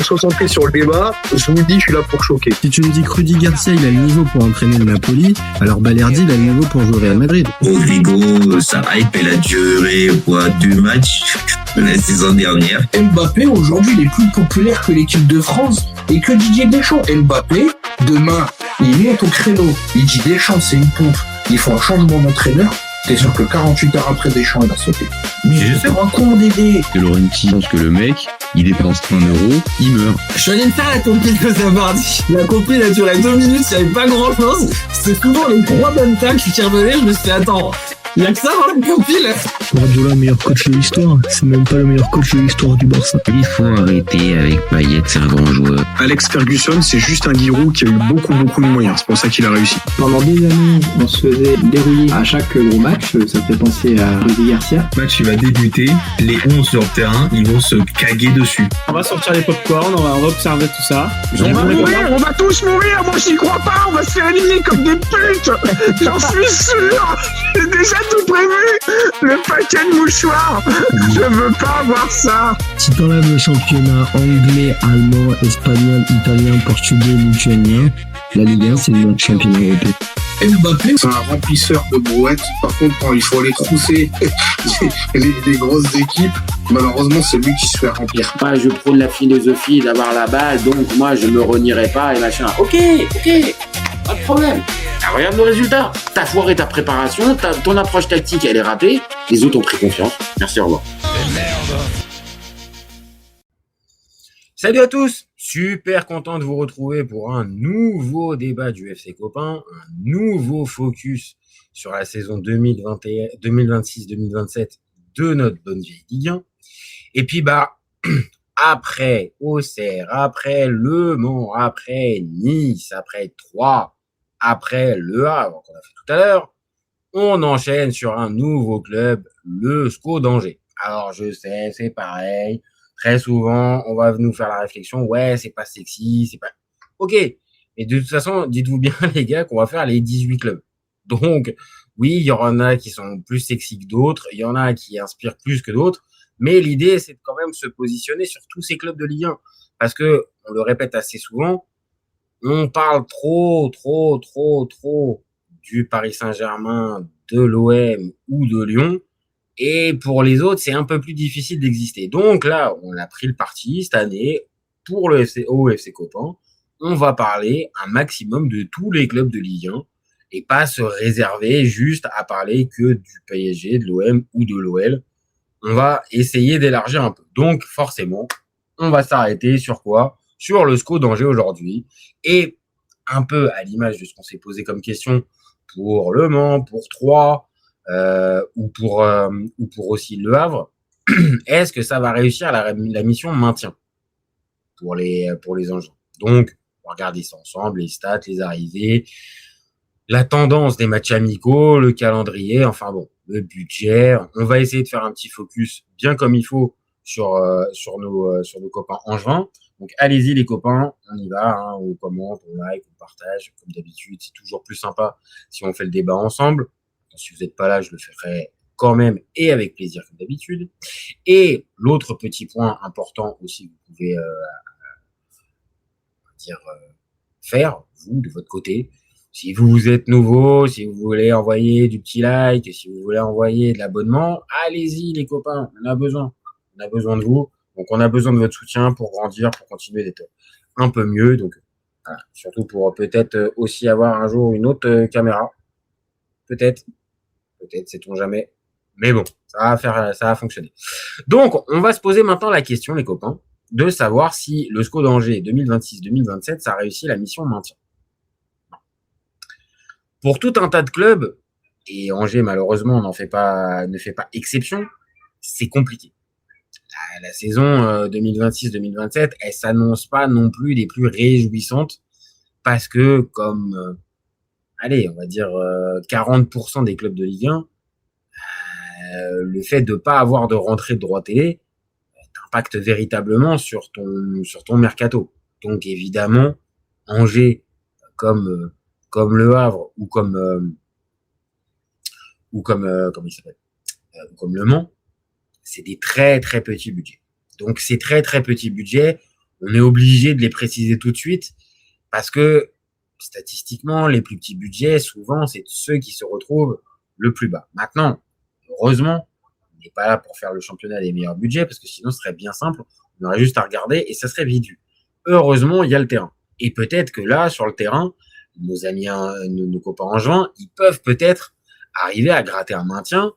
Concentré sur le débat, je vous dis, je suis là pour choquer. Si tu me dis que Rudy Garcia, il a le niveau pour entraîner le Napoli, alors Balerdi, il a le niveau pour jouer au Real Madrid. Rodrigo, sa hype, elle a duré, 2 matchs la saison dernière. Mbappé, aujourd'hui, il est plus populaire que l'équipe de France et que Didier Deschamps. Mbappé, demain, il monte au créneau. Il dit Deschamps, c'est une pompe. Il faut un changement d'entraîneur. T'es sûr que 48 heures après Deschamps, il va sauter. Mais je sais un con d'aider. De Laurenti pense que le mec, il dépense 1 euro, il meurt. Je suis allé me faire la compile de Zabardi. La compile a duré 2 minutes, il n'y avait pas grand chose. C'est souvent les 3 bonnes tacles qui revenaient. Je me suis dit, attends, il y a que ça dans la compile. Guardiola, meilleur coach de l'histoire. C'est même pas le meilleur coach de l'histoire du Barça. Il faut arrêter avec Payet, c'est un grand joueur. Alex Ferguson, c'est juste un Giroud qui a eu beaucoup de moyens. C'est pour ça qu'il a réussi. Pendant des années, on se faisait dérouiller à chaque gros match. Ça fait penser à Rudy Garcia. Le match, il va débuter. Les 11 sur le terrain, ils vont se caguer dessus. On va sortir les pop-corn, on va observer tout ça. On va tous mourir. Moi, j'y crois pas. On va se faire éliminer comme des putes. J'en suis sûr. J'ai déjà tout prévu. Le paquet de mouchoirs. Je veux pas avoir ça. Si t'enlèves le championnat anglais, allemand, espagnol, italien, portugais, lituanien, la Ligue 1, c'est le meilleur championnat européen. Mbappé, c'est un remplisseur de brouettes. Par contre, quand il faut aller trousser les grosses équipes, malheureusement, c'est lui qui se fait remplir. Moi, je prône la philosophie d'avoir la balle, donc moi, je me renierai pas et machin. Ok, pas de problème. Ah, regarde le résultat. T'as foiré ta préparation, ton approche tactique, elle est ratée. Les autres ont pris confiance. Merci, au revoir. Salut à tous, super content de vous retrouver pour un nouveau débat du FC Copain, un nouveau focus sur la saison 2026-2027 de notre bonne vieille Ligue 1. Et puis après Auxerre, après Le Mans, après Nice, après Troyes, après Le Havre qu'on a fait tout à l'heure, on enchaîne sur un nouveau club, le SCO d'Angers. Alors je sais, c'est pareil. Très souvent, on va nous faire la réflexion, ouais, c'est pas sexy, c'est pas... Ok, mais de toute façon, dites-vous bien, les gars, qu'on va faire les 18 clubs. Donc, oui, il y en a qui sont plus sexy que d'autres, il y en a qui inspirent plus que d'autres, mais l'idée, c'est de quand même se positionner sur tous ces clubs de Ligue 1. Parce que, on le répète assez souvent, on parle trop du Paris Saint-Germain, de l'OM ou de Lyon. Et pour les autres, c'est un peu plus difficile d'exister. Donc là, on a pris le parti cette année pour le FC Copain. On va parler un maximum de tous les clubs de Ligue 1 et pas se réserver juste à parler que du PSG, de l'OM ou de l'OL. On va essayer d'élargir un peu. Donc forcément, on va s'arrêter sur quoi? Sur le SCO d'Angers aujourd'hui. Et un peu à l'image de ce qu'on s'est posé comme question pour Le Mans, pour Troyes, ou pour aussi Le Havre, est-ce que ça va réussir la mission maintien pour les engins? Donc, on va regarder ça ensemble, les stats, les arrivées, la tendance des matchs amicaux, le calendrier, enfin bon, le budget. On va essayer de faire un petit focus bien comme il faut sur nos copains angevins. Donc, allez-y les copains, on y va, hein, on commente, on like, on partage, comme d'habitude. C'est toujours plus sympa si on fait le débat ensemble. Si vous n'êtes pas là, je le ferai quand même et avec plaisir comme d'habitude. Et l'autre petit point important aussi que vous pouvez faire, vous, de votre côté, si vous êtes nouveau, si vous voulez envoyer du petit like, si vous voulez envoyer de l'abonnement, allez-y les copains, on a besoin de vous. Donc on a besoin de votre soutien pour grandir, pour continuer d'être un peu mieux. Donc voilà, surtout pour peut-être aussi avoir un jour une autre caméra. Peut-être, sait-on jamais. Mais bon, ça va fonctionner. Donc, on va se poser maintenant la question, les copains, de savoir si le SCO d'Angers 2026-2027, ça a réussi la mission maintien. Pour tout un tas de clubs, et Angers, malheureusement, ne fait pas exception, c'est compliqué. La saison 2026-2027, elle s'annonce pas non plus des plus réjouissantes, parce que comme... allez, on va dire 40% des clubs de Ligue 1, le fait de ne pas avoir de rentrée de droit télé t'impacte véritablement sur ton mercato. Donc évidemment, Angers, comme Le Havre ou comme comment il s'appelle, comme Le Mans, c'est des très très petits budgets. Donc ces très très petits budgets on est obligé de les préciser tout de suite parce que statistiquement, les plus petits budgets, souvent, c'est ceux qui se retrouvent le plus bas. Maintenant, heureusement, on n'est pas là pour faire le championnat des meilleurs budgets parce que sinon, ce serait bien simple. On aurait juste à regarder et ça serait vite vu. Heureusement, il y a le terrain. Et peut-être que là, sur le terrain, nos amis, nos copains angevins, ils peuvent peut-être arriver à gratter un maintien,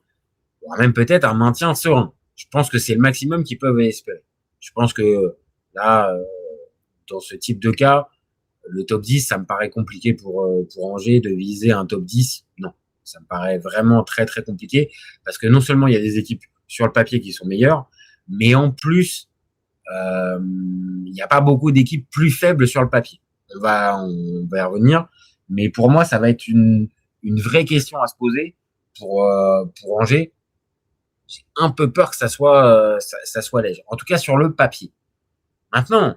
voire même peut-être un maintien serein. Je pense que c'est le maximum qu'ils peuvent espérer. Je pense que là, dans ce type de cas, le top 10, ça me paraît compliqué pour Angers de viser un top 10. Non, ça me paraît vraiment très, très compliqué parce que non seulement il y a des équipes sur le papier qui sont meilleures, mais en plus, il n'y a pas beaucoup d'équipes plus faibles sur le papier. On va y revenir, mais pour moi, ça va être une vraie question à se poser pour Angers. J'ai un peu peur que ça soit léger. En tout cas, sur le papier. Maintenant,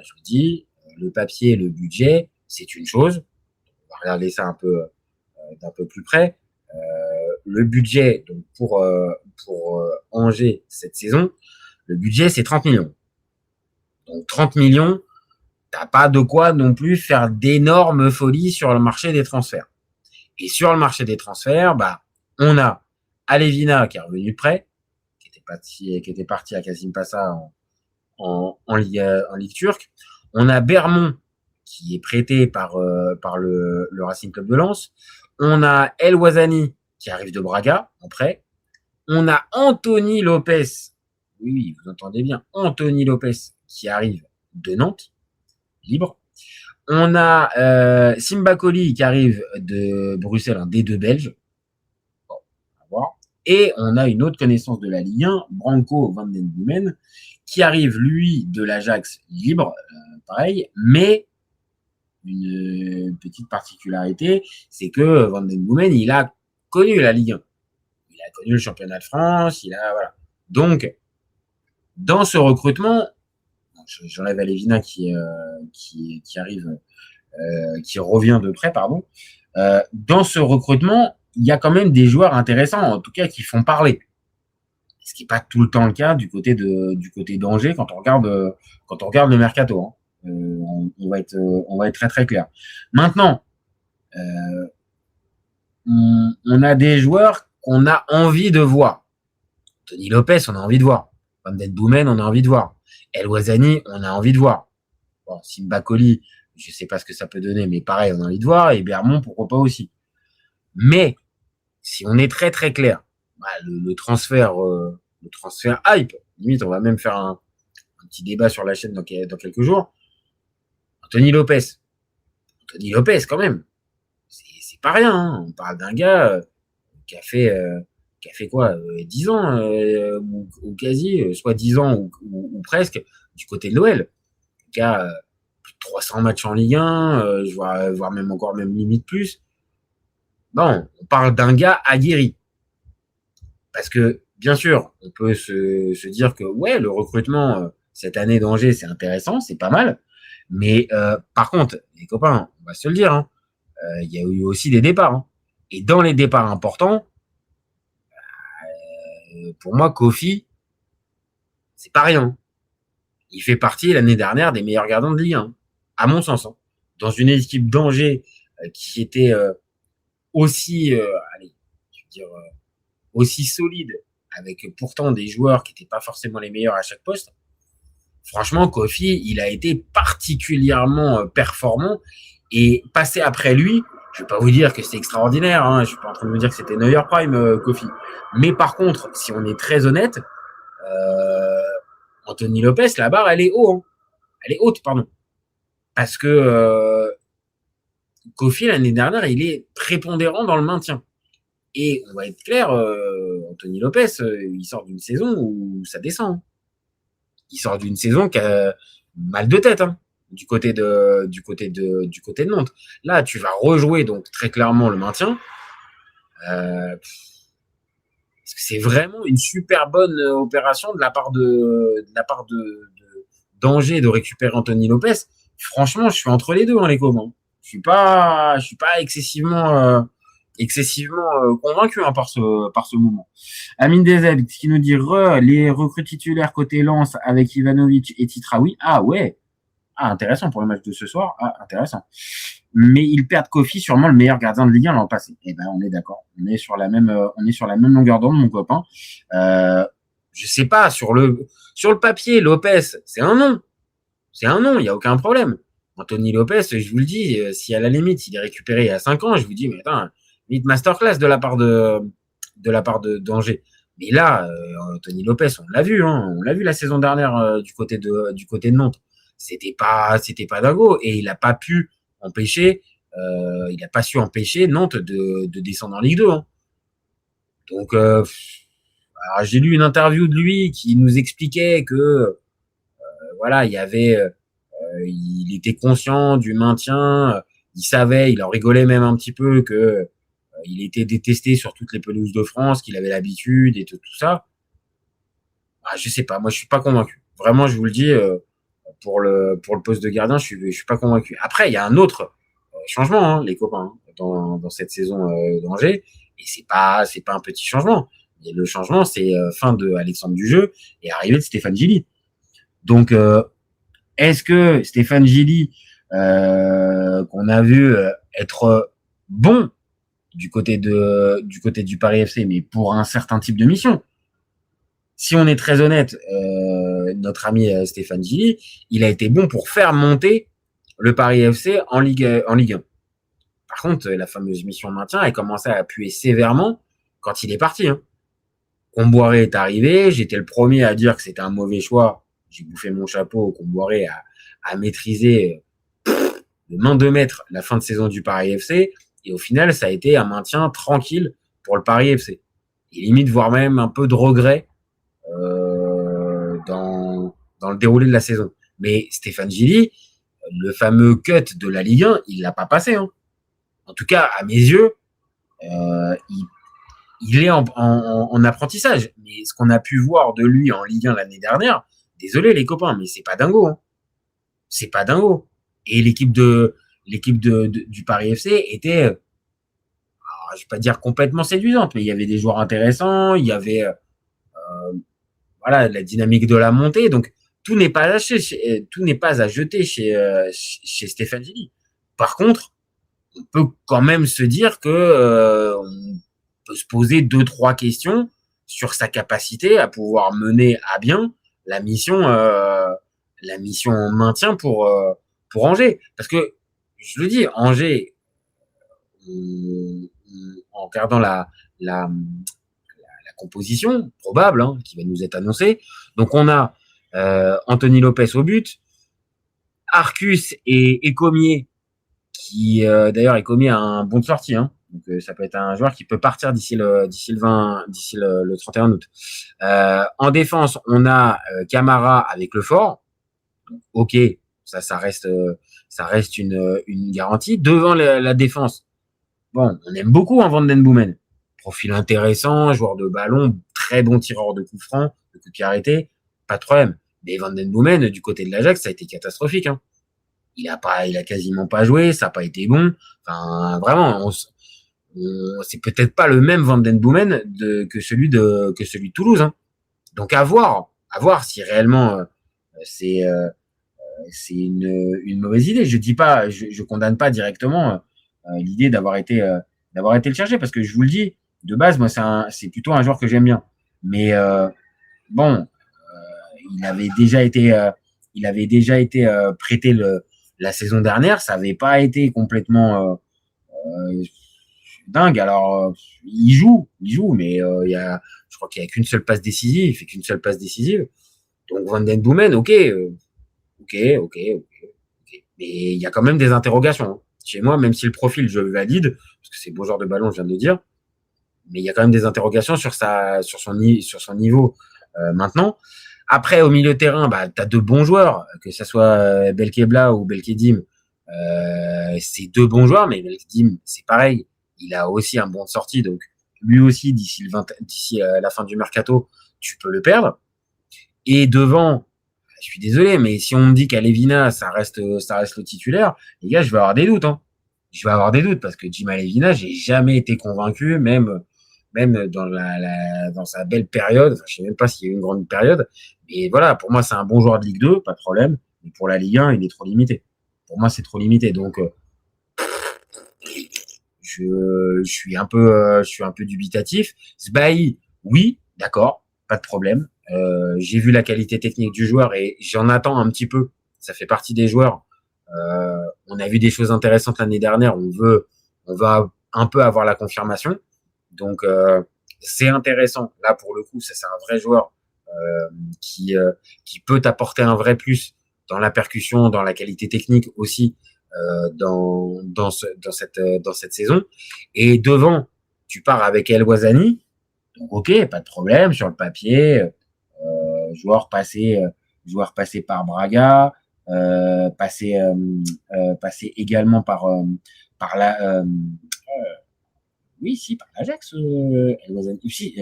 je vous dis, le papier, le budget, c'est une chose. On va regarder ça un peu d'un peu plus près. Le budget, donc pour Angers cette saison, le budget c'est 30 millions. Donc 30 millions, t'as pas de quoi non plus faire d'énormes folies sur le marché des transferts. Et sur le marché des transferts, on a Alevina qui est revenu de prêt, qui était parti à Kazim Passa en Ligue turque. On a Bermond qui est prêté par le Racing Club de Lens. On a El Ouazani qui arrive de Braga en prêt. On a Anthony Lopez. Oui, vous entendez bien. Anthony Lopez qui arrive de Nantes, libre. On a Simba Koli qui arrive de Bruxelles, un D2 belge. Bon, à voir. Et on a une autre connaissance de la Ligue 1, Branco van den Boomen, qui arrive, lui, de l'Ajax libre, pareil, mais une petite particularité, c'est que Van den Boomen, il a connu la Ligue 1. Il a connu le championnat de France, voilà. Donc, dans ce recrutement, j'enlève Alevina qui arrive, qui revient de près, pardon. Dans ce recrutement, il y a quand même des joueurs intéressants, en tout cas, qui font parler. Ce qui n'est pas tout le temps le cas du côté d'Angers quand on regarde le mercato. Hein. On va être très très clair. Maintenant, on a des joueurs qu'on a envie de voir. Tony Lopez, on a envie de voir. Van den Boomen, on a envie de voir. El Ouazani, on a envie de voir. Bon, Simba Koli, je sais pas ce que ça peut donner, mais pareil, on a envie de voir. Et Bermond, pourquoi pas aussi. Mais si on est très très clair, le transfert hype, limite, on va même faire un petit débat sur la chaîne dans quelques jours. Anthony Lopez, quand même, c'est pas rien. Hein. On parle d'un gars qui a fait quoi, 10 ans ou quasi, soit 10 ans ou presque du côté de l'OL. Qui a plus de 300 matchs en Ligue 1, voire même limite plus. Bon, on parle d'un gars aguerri. Parce que, bien sûr, on peut se dire que, ouais, le recrutement cette année d'Angers, c'est intéressant, c'est pas mal. Mais par contre, les copains, on va se le dire, il y a eu aussi des départs. Hein. Et dans les départs importants, pour moi, Kofi, c'est pas rien. Il fait partie l'année dernière des meilleurs gardiens de Ligue 1, à mon sens. Hein. Dans une équipe d'Angers qui était aussi solide, avec pourtant des joueurs qui n'étaient pas forcément les meilleurs à chaque poste. Franchement, Kofi, il a été particulièrement performant et passer après lui, je ne vais pas vous dire que c'est extraordinaire, hein, je suis pas en train de vous dire que c'était Neuer Prime, Kofi. Mais par contre, si on est très honnête, Anthony Lopez, la barre, elle est haute. Elle est haute, pardon. Parce que Kofi, l'année dernière, il est prépondérant dans le maintien. Et on va être clair, Anthony Lopez, il sort d'une saison où ça descend. Il sort d'une saison qui a mal de tête, hein, du côté de Nantes. Là, tu vas rejouer donc très clairement le maintien. C'est vraiment une super bonne opération de la part d'Angers de récupérer Anthony Lopez. Franchement, je suis entre les deux, hein, les copains. Je suis pas excessivement convaincu hein, par ce moment. Amine Dezeb qui nous dit les recrues titulaires côté Lens avec Ivanovic et Titraoui. Ah ouais, Ah, intéressant pour le match de ce soir. Ah, intéressant. Mais ils perdent Kofi, sûrement le meilleur gardien de Ligue 1 l'an passé. Eh ben, on est d'accord. On est sur la même longueur d'onde, mon copain. Je sais pas, sur le papier, Lopez, c'est un nom. C'est un nom, il y a aucun problème. Anthony Lopez, je vous le dis, si à la limite, il est récupéré il y a 5 ans, je vous dis, mais attends, limite masterclass de la part d'Angers. Mais là, Anthony Lopez, on l'a vu la saison dernière du côté de Nantes. C'était pas dingo et il a pas pu empêcher, il a pas su empêcher Nantes de descendre en Ligue 2. Hein. Donc, alors j'ai lu une interview de lui qui nous expliquait que voilà, il était conscient du maintien, il savait, il en rigolait même un petit peu que il était détesté sur toutes les pelouses de France, qu'il avait l'habitude et tout ça. Ah, je sais pas, moi je suis pas convaincu. Vraiment, je vous le dis, pour le poste de gardien, je suis pas convaincu. Après, il y a un autre changement, hein, les copains, hein, dans cette saison d'Angers, et c'est pas un petit changement. Et le changement, c'est fin de Alexandre Dujeu et arrivée de Stéphane Gilly. Donc, est-ce que Stéphane Gilly, qu'on a vu être bon du côté du Paris FC, mais pour un certain type de mission. Si on est très honnête, notre ami Stéphane Gilly, il a été bon pour faire monter le Paris FC en Ligue 1. Par contre, la fameuse mission maintien, elle commençait à appuyer sévèrement quand il est parti. Hein. Comboiré est arrivé, j'étais le premier à dire que c'était un mauvais choix. J'ai bouffé mon chapeau, Comboiré a maîtrisé de main de maître la fin de saison du Paris FC. Et au final, ça a été un maintien tranquille pour le Paris FC. Et limite, voire même un peu de regret dans le déroulé de la saison. Mais Stéphane Gilly, le fameux cut de la Ligue 1, il l'a pas passé. Hein. En tout cas, à mes yeux, il est en apprentissage. Mais ce qu'on a pu voir de lui en Ligue 1 l'année dernière, désolé les copains, mais c'est pas dingo. Hein. C'est pas dingo. Et l'équipe du Paris FC était, je vais pas dire complètement séduisante, mais il y avait des joueurs intéressants, il y avait voilà, la dynamique de la montée. Donc tout n'est pas à jeter chez Stéphane Gilly. Par contre, on peut quand même se dire que on peut se poser 2-3 questions sur sa capacité à pouvoir mener à bien la mission maintien pour Angers. Parce que je le dis, Angers, en regardant la composition probable hein, qui va nous être annoncée, donc on a Anthony Lopez au but, Arcus et Ecomier, qui d'ailleurs Ecomier a un bon de sortie, hein, donc ça peut être un joueur qui peut partir d'ici le 31 août. En défense, on a Camara avec le Fort, ok, ça reste une garantie. Devant la défense, bon, on aime beaucoup Van Den Boomen. Profil intéressant, joueur de ballon, très bon tireur de coups francs, de coups de pied arrêtés, pas de problème. Mais Van Den Boomen, du côté de l'Ajax, ça a été catastrophique. Hein. Il a quasiment pas joué, ça a pas été bon. Enfin, vraiment, c'est peut-être pas le même Van Den Boomen que celui de Toulouse. Hein. Donc à voir si réellement c'est une mauvaise idée. Je dis pas, je condamne pas directement l'idée d'avoir été le chercher parce que je vous le dis, de base, moi c'est plutôt un joueur que j'aime bien. Mais bon, il avait déjà été prêté la saison dernière, ça avait pas été complètement dingue. Alors il joue, mais je crois qu'il y a qu'une seule passe décisive, il fait qu'une seule passe décisive. Donc Van Den Boomen, ok. Mais il y a quand même des interrogations. Hein. Chez moi, même si le profil, je le valide, parce que c'est beau genre de ballon, je viens de le dire, mais il y a quand même des interrogations sur son niveau maintenant. Après, au milieu de terrain, tu as deux bons joueurs, que ce soit Belkebla ou Belkedim. C'est deux bons joueurs, mais Belkedim, c'est pareil. Il a aussi un bon de sortie, donc lui aussi, d'ici la fin du mercato, tu peux le perdre. Et devant, je suis désolé, mais si on me dit qu'Alevina, ça reste le titulaire, les gars, je vais avoir des doutes. Hein. Je vais avoir des doutes parce que Jim Alevina, j'ai jamais été convaincu, même dans sa belle période. Enfin, je sais même pas s'il y a eu une grande période. Mais voilà, pour moi, c'est un bon joueur de Ligue 2, pas de problème. Mais pour la Ligue 1, il est trop limité. Pour moi, c'est trop limité. Donc, je suis un peu dubitatif. Sbahi, oui, d'accord, pas de problème. J'ai vu la qualité technique du joueur et j'en attends un petit peu. Ça fait partie des joueurs. On a vu des choses intéressantes l'année dernière. On va un peu avoir la confirmation. Donc, c'est intéressant. Là, pour le coup, ça, c'est un vrai joueur qui peut t'apporter un vrai plus dans la percussion, dans la qualité technique aussi, dans cette saison. Et devant, tu pars avec El Ouazzani. Donc, ok, pas de problème sur le papier. Joueur passé par Braga, passé également par la oui, si, par l'Ajax, El Ouazzani. Si,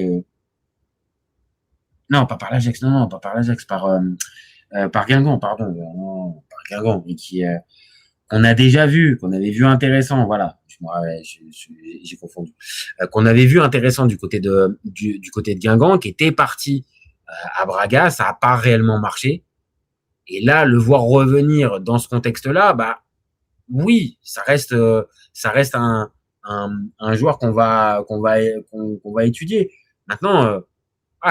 non, pas par l'Ajax, non, pas par l'Ajax, par Guingamp, pardon, non, par Guingamp, et qu'on a déjà vu, qu'on avait vu intéressant, voilà, j'ai confondu, qu'on avait vu intéressant du côté de Guingamp, qui était parti à Braga, ça n'a pas réellement marché, et là, le voir revenir dans ce contexte-là, bah oui, ça reste un joueur qu'on va étudier. Maintenant,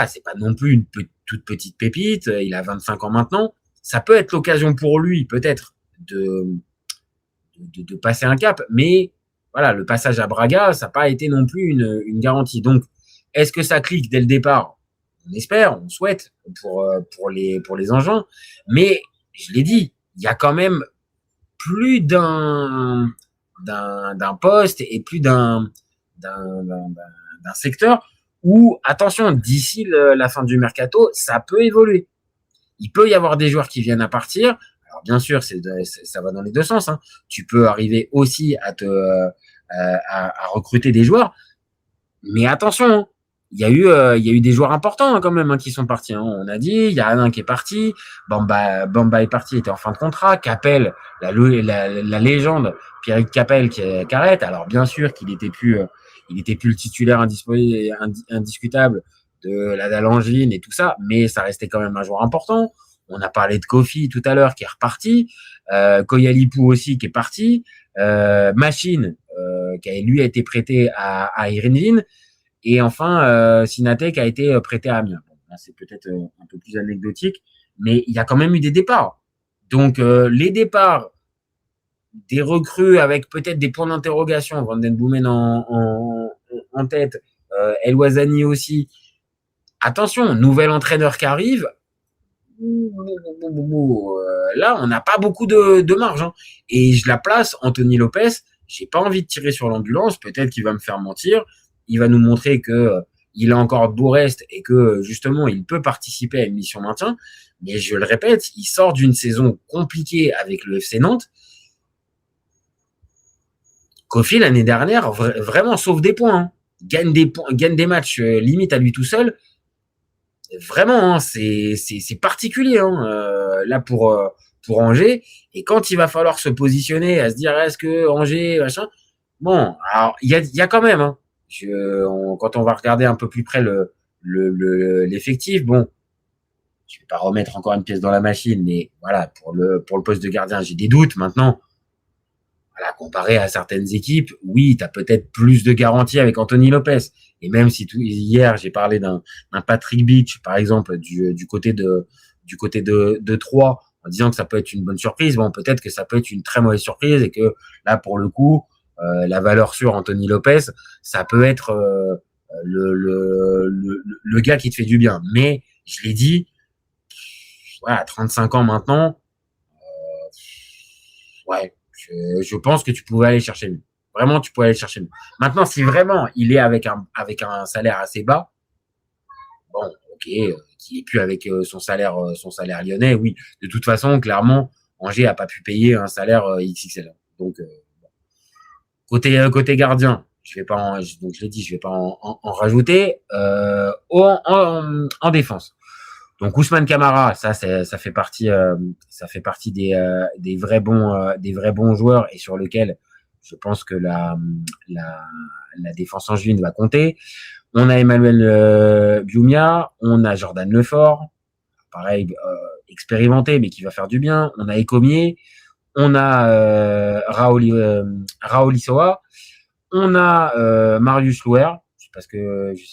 c'est pas non plus une toute petite pépite. Il a 25 ans maintenant. Ça peut être l'occasion pour lui, peut-être, de passer un cap. Mais voilà, le passage à Braga, ça n'a pas été non plus une garantie. Donc, est-ce que ça clique dès le départ? On espère, on souhaite pour les engins. Mais je l'ai dit, il y a quand même plus d'un poste et plus d'un secteur où, attention, d'ici la fin du mercato, ça peut évoluer. Il peut y avoir des joueurs qui viennent à partir. Alors bien sûr, ça va dans les deux sens. Hein. Tu peux arriver aussi à recruter des joueurs, mais attention, hein. Il y a eu des joueurs importants quand même qui sont partis. Hein. On a dit, il y a un qui est parti, Bamba est parti, était en fin de contrat. Capel, la légende, Pierrick Capel qui arrête. Alors bien sûr qu'il était plus le titulaire indiscutable de la Dalangine et tout ça, mais ça restait quand même un joueur important. On a parlé de Kofi tout à l'heure qui est reparti, Koyalipou aussi qui est parti, Machine qui lui a été prêté à Heerenveen. Et enfin, Sinatek a été prêté à Amiens. Bon, là, c'est peut-être un peu plus anecdotique, mais il y a quand même eu des départs. Donc, les départs des recrues avec peut-être des points d'interrogation, Van den Boomen en tête, El Ouazzani aussi. Attention, nouvel entraîneur qui arrive. Là, on n'a pas beaucoup de marge. Hein. Et je la place, Anthony Lopez, j'ai pas envie de tirer sur l'ambulance, peut-être qu'il va me faire mentir. Il va nous montrer que il a encore de beaux restes et que justement il peut participer à une mission maintien. Mais je le répète, il sort d'une saison compliquée avec le FC Nantes. Kofi l'année dernière vraiment sauve des points, hein. Gagne des matchs limite à lui tout seul. Vraiment, hein, c'est particulier hein, là pour Angers. Et quand il va falloir se positionner à se dire est-ce que Angers machin, bon, alors il y a quand même. Hein, quand on va regarder un peu plus près l'effectif, bon, je vais pas remettre encore une pièce dans la machine, mais voilà, pour le poste de gardien, j'ai des doutes. Maintenant, voilà, comparé à certaines équipes, oui, tu as peut-être plus de garanties avec Anthony Lopez. Et même si hier, j'ai parlé d'un Patrick Beach, par exemple, du côté de Troyes, en disant que ça peut être une bonne surprise, bon, peut-être que ça peut être une très mauvaise surprise et que là, pour le coup, la valeur sûre Anthony Lopez, ça peut être le gars qui te fait du bien. Mais je l'ai dit, voilà, 35 ans maintenant, ouais, je pense que tu pouvais aller chercher mieux. Vraiment, tu pouvais aller chercher mieux. Maintenant, si vraiment il est avec un salaire assez bas, bon, ok, qu'il est plus avec son salaire lyonnais, oui. De toute façon, clairement, Angers a pas pu payer un salaire XXL. Donc Côté gardien, donc je l'ai dit, je vais pas en rajouter. En défense. Donc Ousmane Camara, ça fait partie des vrais bons joueurs et sur lequel je pense que la défense angevine va compter. On a Emmanuel Biumia, on a Jordan Lefort, pareil, expérimenté, mais qui va faire du bien. On a Ecomier, on a Raoul Issoa, on a Marius Louer, je sais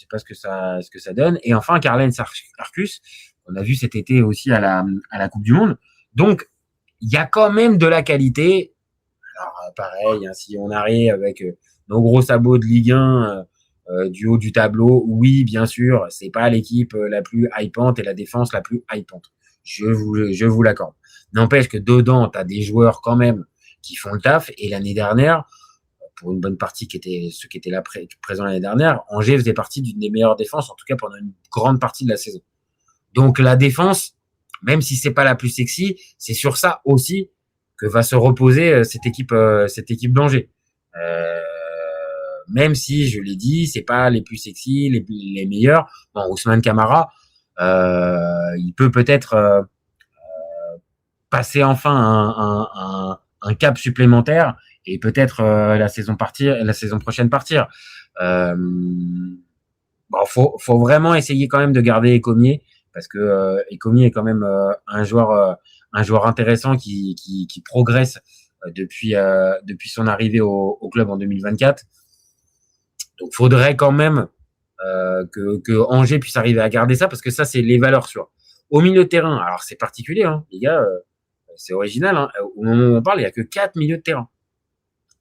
pas ce que ça donne, et enfin Karl-Heinz Arcus, on a vu cet été aussi à la Coupe du Monde. Donc il y a quand même de la qualité. Alors pareil, hein, si on arrive avec nos gros sabots de Ligue 1 du haut du tableau, oui, bien sûr, c'est pas l'équipe la plus hypante et la défense la plus hypante. Je vous l'accorde. N'empêche que dedans, tu as des joueurs quand même qui font le taf. Et l'année dernière, pour une bonne partie ceux qui étaient là présents l'année dernière, Angers faisait partie d'une des meilleures défenses, en tout cas pendant une grande partie de la saison. Donc la défense, même si c'est pas la plus sexy, c'est sur ça aussi que va se reposer cette équipe d'Angers. Même si, je l'ai dit, c'est pas les plus sexy, les meilleurs. Bon, Ousmane Camara, il peut peut-être passer enfin un cap supplémentaire et peut-être la saison prochaine partir. Bon, faut vraiment essayer quand même de garder Ecomier parce que Ecomier est quand même un joueur intéressant qui progresse depuis son arrivée au club en 2024. Donc faudrait quand même que Angers puisse arriver à garder ça parce que ça c'est les valeurs sûres. Au milieu de terrain, alors c'est particulier, hein, les gars, c'est original. Hein, au moment où on parle, il y a que 4 milieux de terrain.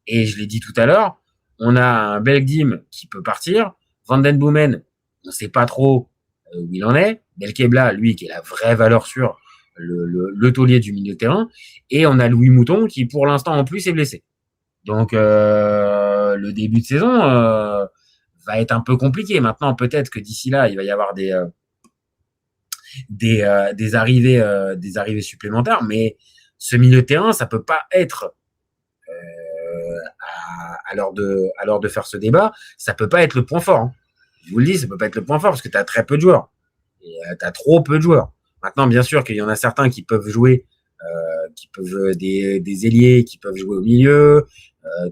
Et je l'ai dit tout à l'heure, on a un Belgdim qui peut partir, Van den Boomen, on ne sait pas trop où il en est, Belkebla, lui, qui est la vraie valeur sûre, le taulier du milieu de terrain, et on a Louis Mouton qui, pour l'instant, en plus, est blessé. Donc, le début de saison va être un peu compliqué. Maintenant, peut-être que d'ici là, il va y avoir des arrivées supplémentaires, mais ce milieu de terrain, ça peut pas être à l'heure de faire ce débat, ça peut pas être le point fort. Hein. Je vous le dis, ça peut pas être le point fort parce que tu as très peu de joueurs. Et tu as trop peu de joueurs. Maintenant, bien sûr qu'il y en a certains qui peuvent jouer, des ailiers, qui peuvent jouer au milieu.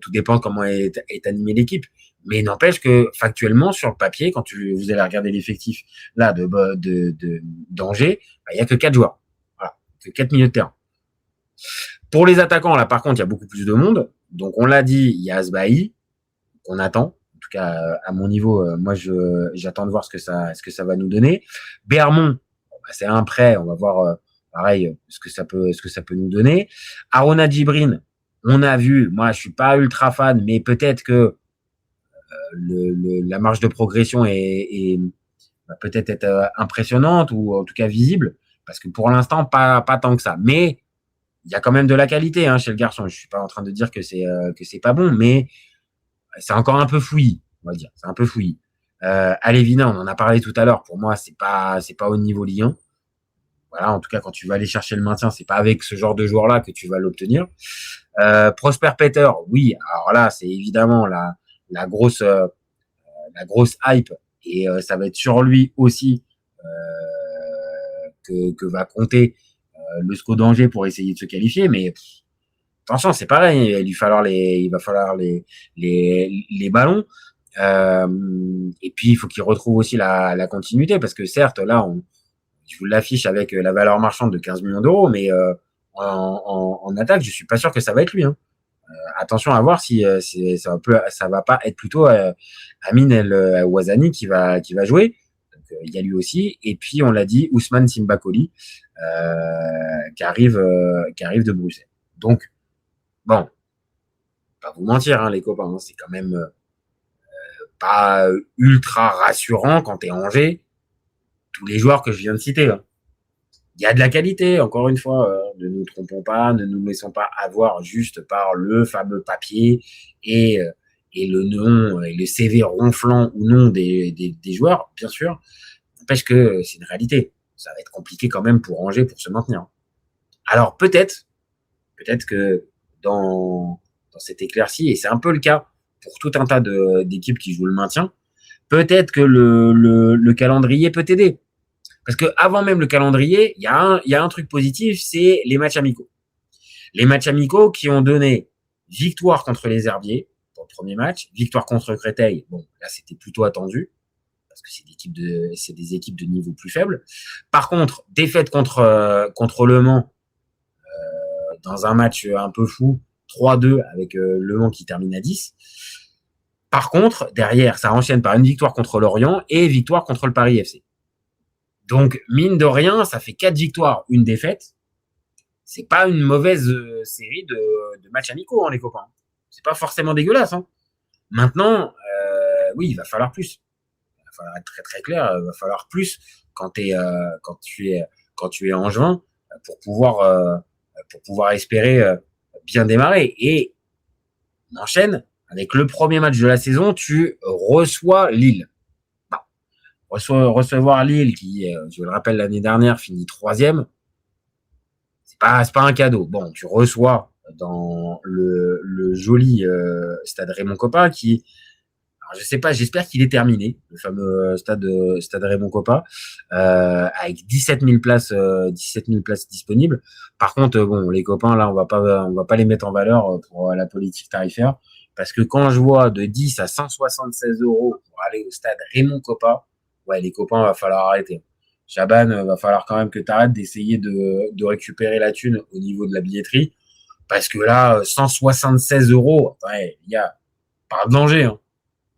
Tout dépend comment est animée l'équipe. Mais n'empêche que factuellement, sur le papier, quand vous allez regarder l'effectif là d'Angers, il y a que 4 joueurs. Voilà, que 4 milieux de terrain. Pour les attaquants, là, par contre, il y a beaucoup plus de monde. Donc, on l'a dit, il y a Asbahi, qu'on attend. En tout cas, à mon niveau, moi, j'attends de voir ce que ça va nous donner. Bermond, c'est un prêt. On va voir, pareil, ce que ça peut nous donner. Arona Djibrine, on a vu. Moi, je suis pas ultra fan, mais peut-être que la marge de progression va peut-être être impressionnante ou en tout cas visible, parce que pour l'instant, pas tant que ça. Mais il y a quand même de la qualité chez le garçon. Je suis pas en train de dire que c'est pas bon, mais c'est encore un peu fouillis, on va dire. C'est un peu fouillis. Alevina, on en a parlé tout à l'heure. Pour moi, c'est pas au niveau Ligue 1. Voilà, en tout cas, quand tu vas aller chercher le maintien, c'est pas avec ce genre de joueur-là que tu vas l'obtenir. Prosper Peter, oui. Alors là, c'est évidemment la grosse hype et ça va être sur lui aussi que va compter le SCO d'Angers pour essayer de se qualifier, mais attention, c'est pareil, il va falloir les ballons et puis il faut qu'il retrouve aussi la continuité parce que certes là je vous l'affiche avec la valeur marchande de 15 millions d'euros, mais en attaque je suis pas sûr que ça va être lui. Attention à voir si ça va pas être plutôt Amin El Ouazani qui va jouer. Donc il y a lui aussi. Et puis on l'a dit, Ousmane Simbakoli qui arrive de Bruxelles. Donc bon, pas vous mentir les copains, c'est quand même pas ultra rassurant quand t'es Angers. Tous les joueurs que je viens de citer. Il y a de la qualité, encore une fois, ne nous trompons pas, ne nous laissons pas avoir juste par le fameux papier et le nom et le CV ronflant ou non des joueurs, bien sûr. N'empêche que c'est une réalité. Ça va être compliqué quand même pour Angers pour se maintenir. Alors peut-être que dans cette éclaircie, et c'est un peu le cas pour tout un tas d'équipes qui jouent le maintien, peut-être que le calendrier peut t'aider. Parce que avant même le calendrier, il y a un truc positif, c'est les matchs amicaux. Les matchs amicaux qui ont donné victoire contre les Herbiers pour le premier match, victoire contre Créteil. Bon, là c'était plutôt attendu parce que c'est des équipes de niveau plus faible. Par contre, défaite contre Le Mans dans un match un peu fou, 3-2 avec Le Mans qui termine à 10. Par contre, derrière, ça enchaîne par une victoire contre Lorient et victoire contre le Paris FC. Donc, mine de rien, ça fait 4 victoires, une défaite. C'est pas une mauvaise série de matchs amicaux, hein, les copains. C'est pas forcément dégueulasse. Hein. Maintenant, oui, il va falloir plus. Il va falloir être très très clair. Il va falloir plus quand tu es angevin pour pouvoir espérer bien démarrer. Et on enchaîne avec le premier match de la saison. Tu reçois Lille. Bon. Recevoir Lille, qui, je le rappelle, l'année dernière finit 3e. C'est pas un cadeau. Bon, tu reçois dans le joli stade Raymond Kopa qui, alors je sais pas, j'espère qu'il est terminé, le fameux stade Raymond Kopa, avec 17 000 places disponibles. Par contre, bon, les copains, là, on va pas les mettre en valeur pour la politique tarifaire, parce que quand je vois de 10 à 176 € pour aller au stade Raymond Kopa, ouais, les copains, va falloir arrêter. Chaban, va falloir quand même que tu arrêtes d'essayer de récupérer la thune au niveau de la billetterie. Parce que là, 176 €, ouais, il y a, par danger, hein.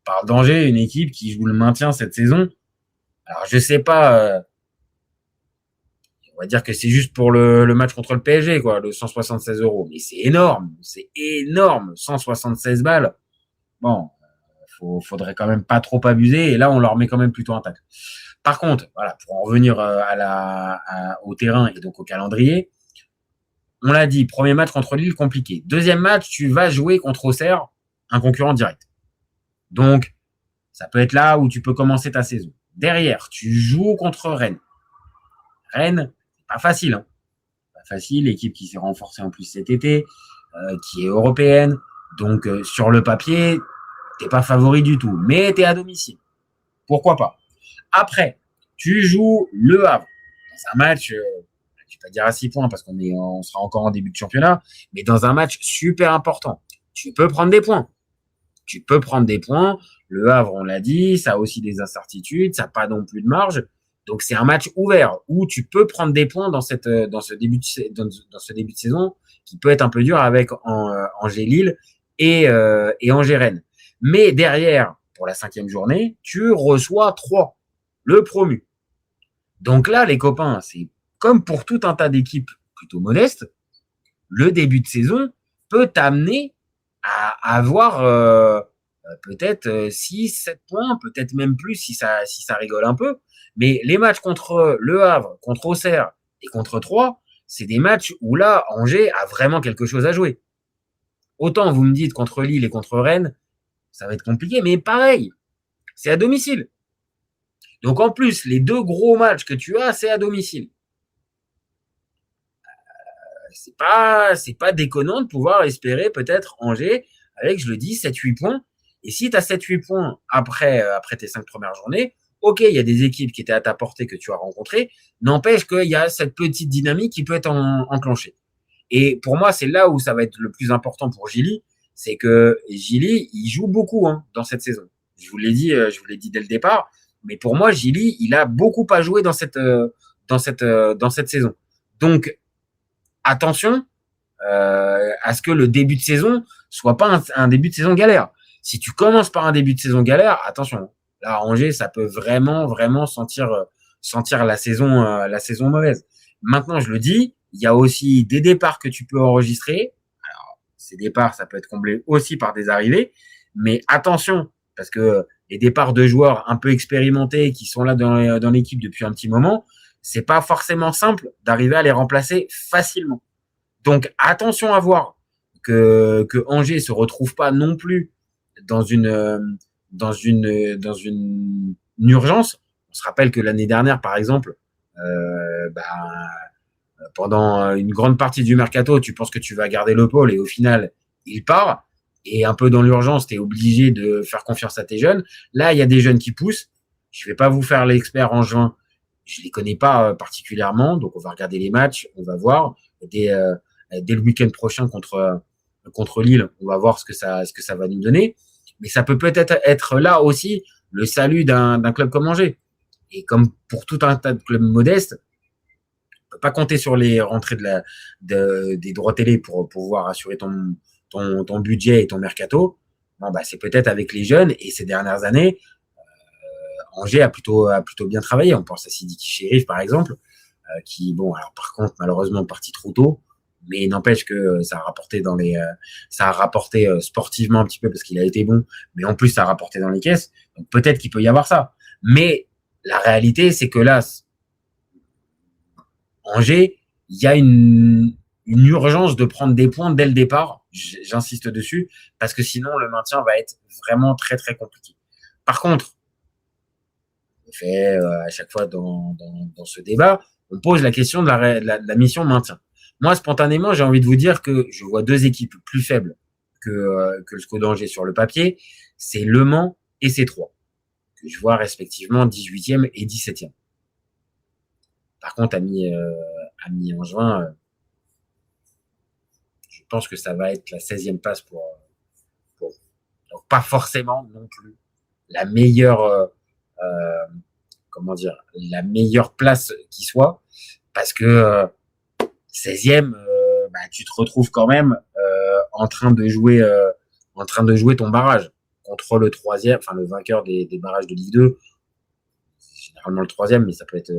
Par danger, une équipe qui joue le maintien cette saison. Alors, je sais pas, on va dire que c'est juste pour le match contre le PSG, quoi, le 176 €. Mais c'est énorme, 176 balles. Bon, faudrait quand même pas trop abuser. Et là, on leur met quand même plutôt un tacle. Par contre, voilà, pour en revenir au terrain et donc au calendrier, on l'a dit, premier match contre Lille, compliqué. Deuxième match, tu vas jouer contre Auxerre, un concurrent direct. Donc, ça peut être là où tu peux commencer ta saison. Derrière, tu joues contre Rennes. Rennes, c'est pas facile. Hein. Pas facile, l'équipe qui s'est renforcée en plus cet été, qui est européenne. Donc, sur le papier, t'es pas favori du tout. Mais t'es à domicile. Pourquoi pas? Après, tu joues Le Havre. Dans un match, je vais pas dire à 6 points parce on sera encore en début de championnat, mais dans un match super important. Tu peux prendre des points. Le Havre, on l'a dit, ça a aussi des incertitudes, ça n'a pas non plus de marge. Donc, c'est un match ouvert où tu peux prendre des points dans ce début de saison qui peut être un peu dur avec Angers-Lille et Angers-Rennes. Mais derrière, pour la 5e journée, tu reçois 3, le promu. Donc là, les copains, c'est comme pour tout un tas d'équipes plutôt modestes, le début de saison peut t'amener à avoir peut-être 6, 7 points, peut-être même plus si ça rigole un peu. Mais les matchs contre Le Havre, contre Auxerre et contre Troyes, c'est des matchs où là, Angers a vraiment quelque chose à jouer. Autant vous me dites contre Lille et contre Rennes, ça va être compliqué, mais pareil, c'est à domicile. Donc en plus, les 2 gros matchs que tu as, c'est à domicile. C'est pas déconnant de pouvoir espérer peut-être Angers avec, je le dis, 7-8 points. Et si tu as 7-8 points après tes 5 premières journées, ok, il y a des équipes qui étaient à ta portée que tu as rencontrées, n'empêche qu'il y a cette petite dynamique qui peut être enclenchée. Et pour moi, c'est là où ça va être le plus important pour Gilly, c'est que Gilly, il joue beaucoup dans cette saison. Je vous l'ai dit dès le départ, mais pour moi, Gilly, il a beaucoup à jouer dans cette saison. Donc, attention à ce que le début de saison soit pas un début de saison galère. Si tu commences par un début de saison galère, attention. Là, Angers, ça peut vraiment, vraiment sentir la saison mauvaise. Maintenant, je le dis, il y a aussi des départs que tu peux enregistrer. Alors, ces départs, ça peut être comblé aussi par des arrivées. Mais attention, parce que les départs de joueurs un peu expérimentés qui sont là dans l'équipe depuis un petit moment, c'est pas forcément simple d'arriver à les remplacer facilement. Donc, attention à voir que Angers se retrouve pas non plus dans une urgence. On se rappelle que l'année dernière, par exemple, pendant une grande partie du mercato, tu penses que tu vas garder le pôle et au final, il part. Et un peu dans l'urgence, tu es obligé de faire confiance à tes jeunes. Là, il y a des jeunes qui poussent. Je vais pas vous faire l'expert en juin. Je les connais pas particulièrement, donc on va regarder les matchs, on va voir. Dès le week-end prochain contre Lille, on va voir ce que ça va nous donner. Mais ça peut peut-être être là aussi le salut d'un club comme Angers. Et comme pour tout un tas de clubs modestes, on peut pas compter sur les rentrées des droits télé pour pouvoir assurer ton budget et ton mercato. Bon, bah, c'est peut-être avec les jeunes, et ces dernières années, Angers a plutôt bien travaillé. On pense à Sidiki Chérif, par exemple, qui, bon, alors par contre, malheureusement, parti trop tôt, mais il n'empêche que ça a rapporté sportivement un petit peu parce qu'il a été bon, mais en plus, ça a rapporté dans les caisses. Donc peut-être qu'il peut y avoir ça. Mais la réalité, c'est que là, Angers, il y a une urgence de prendre des points dès le départ. J'insiste dessus, parce que sinon, le maintien va être vraiment très, très compliqué. Par contre, on fait à chaque fois dans ce débat, on pose la question de la mission maintien. Moi, spontanément, j'ai envie de vous dire que je vois deux équipes plus faibles que le SCO d'Angers sur le papier. C'est Le Mans et C3, que je vois respectivement 18e et 17e. Par contre, ami Angevin, je pense que ça va être la 16e place pour donc pas forcément non plus la meilleure la meilleure place qui soit, parce que 16e, bah, tu te retrouves quand même en train de jouer ton barrage contre le 3e, enfin le vainqueur des barrages de Ligue 2, généralement le 3e, mais ça peut être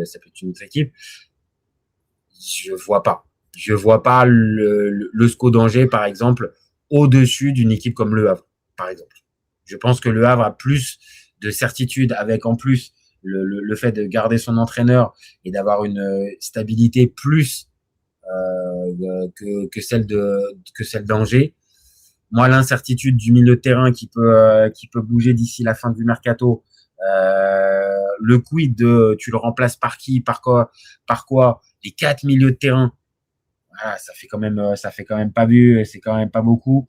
une autre équipe. Je vois pas le SCO d'Angers, par exemple, au-dessus d'une équipe comme Le Havre, par exemple. Je pense que Le Havre a plus de certitude, avec en plus le fait de garder son entraîneur et d'avoir une stabilité plus que celle d'Angers. Moi, l'incertitude du milieu de terrain qui peut bouger d'ici la fin du mercato, le quid de tu le remplaces par qui, par quoi, les 4 milieux de terrain, voilà, ça fait quand même pas vu, c'est quand même pas beaucoup.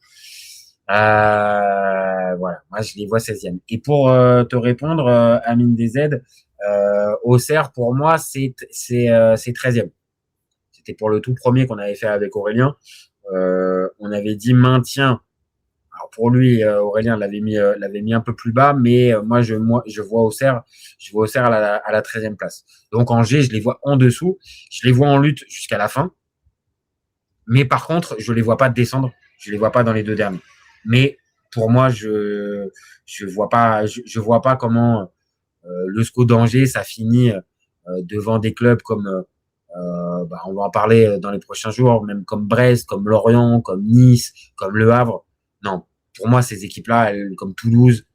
Voilà, moi je les vois 16e. Et pour te répondre, Amine DZ, Auxerre pour moi c'est 13e. C'était pour le tout premier qu'on avait fait avec Aurélien. On avait dit maintien. Alors pour lui, Aurélien l'avait mis un peu plus bas, mais moi je vois Auxerre à la 13e place. Donc Angers, je les vois en dessous, je les vois en lutte jusqu'à la fin. Mais par contre, je les vois pas descendre, je les vois pas dans les deux derniers. Mais pour moi, je vois pas comment le SCO d'Angers ça finit devant des clubs comme on va en parler dans les prochains jours, même comme Brest, comme Lorient, comme Nice, comme Le Havre. Non, pour moi, ces équipes-là, comme Toulouse,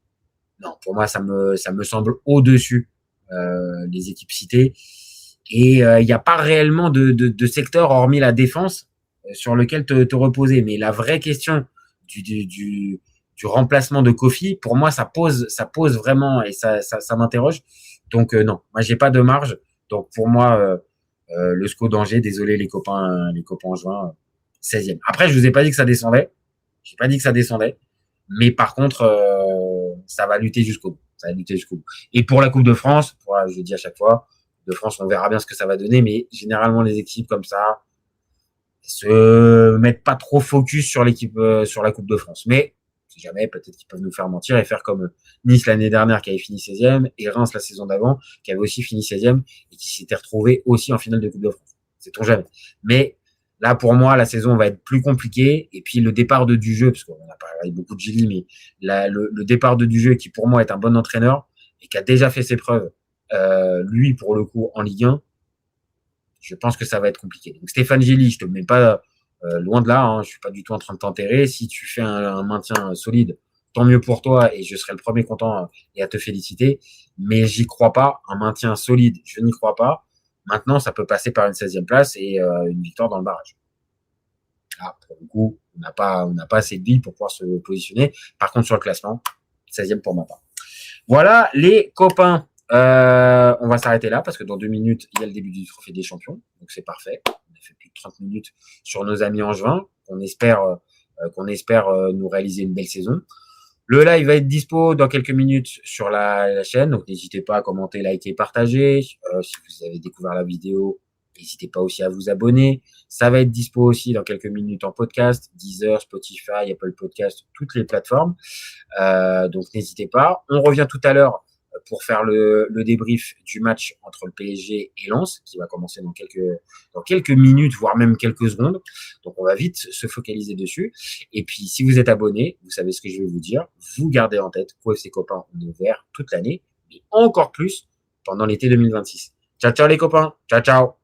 non, pour moi, ça me semble au-dessus les équipes citées. Et il n'y a pas réellement de secteur, hormis la défense, sur lequel te reposer. Mais la vraie question du remplacement de Kofi, pour moi, ça pose vraiment, et ça m'interroge. Donc, non, moi, j'ai pas de marge. Donc, pour moi, le SCO d'Angers, désolé les copains en juin, 16e. Après, je vous ai pas dit que ça descendait. J'ai pas dit que ça descendait. Mais par contre, ça va lutter jusqu'au bout. Et pour la Coupe de France, je le dis à chaque fois, de France, on verra bien ce que ça va donner. Mais généralement, les équipes comme ça se mettent pas trop focus sur l'équipe, sur la Coupe de France. Mais si jamais, peut-être qu'ils peuvent nous faire mentir et faire comme Nice l'année dernière qui avait fini 16e et Reims la saison d'avant qui avait aussi fini 16e et qui s'était retrouvé aussi en finale de Coupe de France. Sait-on jamais. Mais là, pour moi, la saison va être plus compliquée. Et puis, le départ de Dujeu, parce qu'on a parlé beaucoup de Gilly, mais le départ de Dujeu, qui pour moi est un bon entraîneur et qui a déjà fait ses preuves, lui, pour le coup, en Ligue 1, je pense que ça va être compliqué. Donc, Stéphane Gilly, je te mets pas loin de là, hein, je suis pas du tout en train de t'enterrer. Si tu fais un maintien solide, tant mieux pour toi et je serai le premier content et à te féliciter. Mais j'y crois pas. Un maintien solide, je n'y crois pas. Maintenant, ça peut passer par une 16e place et une victoire dans le barrage. Ah, pour le coup, on n'a pas assez de billes pour pouvoir se positionner. Par contre, sur le classement, 16e pour ma part. Voilà, les copains. On va s'arrêter là parce que dans 2 minutes, il y a le début du Trophée des Champions. Donc, c'est parfait. On a fait plus de 30 minutes sur nos amis angevins. On espère nous réaliser une belle saison. Le live va être dispo dans quelques minutes sur la chaîne, donc n'hésitez pas à commenter, liker, partager. Si vous avez découvert la vidéo, n'hésitez pas aussi à vous abonner. Ça va être dispo aussi dans quelques minutes en podcast, Deezer, Spotify, Apple Podcast, toutes les plateformes. Donc n'hésitez pas. On revient tout à l'heure pour faire le débrief du match entre le PSG et Lens, qui va commencer dans quelques minutes, voire même quelques secondes. Donc, on va vite se focaliser dessus. Et puis, si vous êtes abonné, vous savez ce que je vais vous dire. Vous gardez en tête qu'OFC Copain, on est vert toute l'année, et encore plus pendant l'été 2026. Ciao, ciao les copains. Ciao, ciao.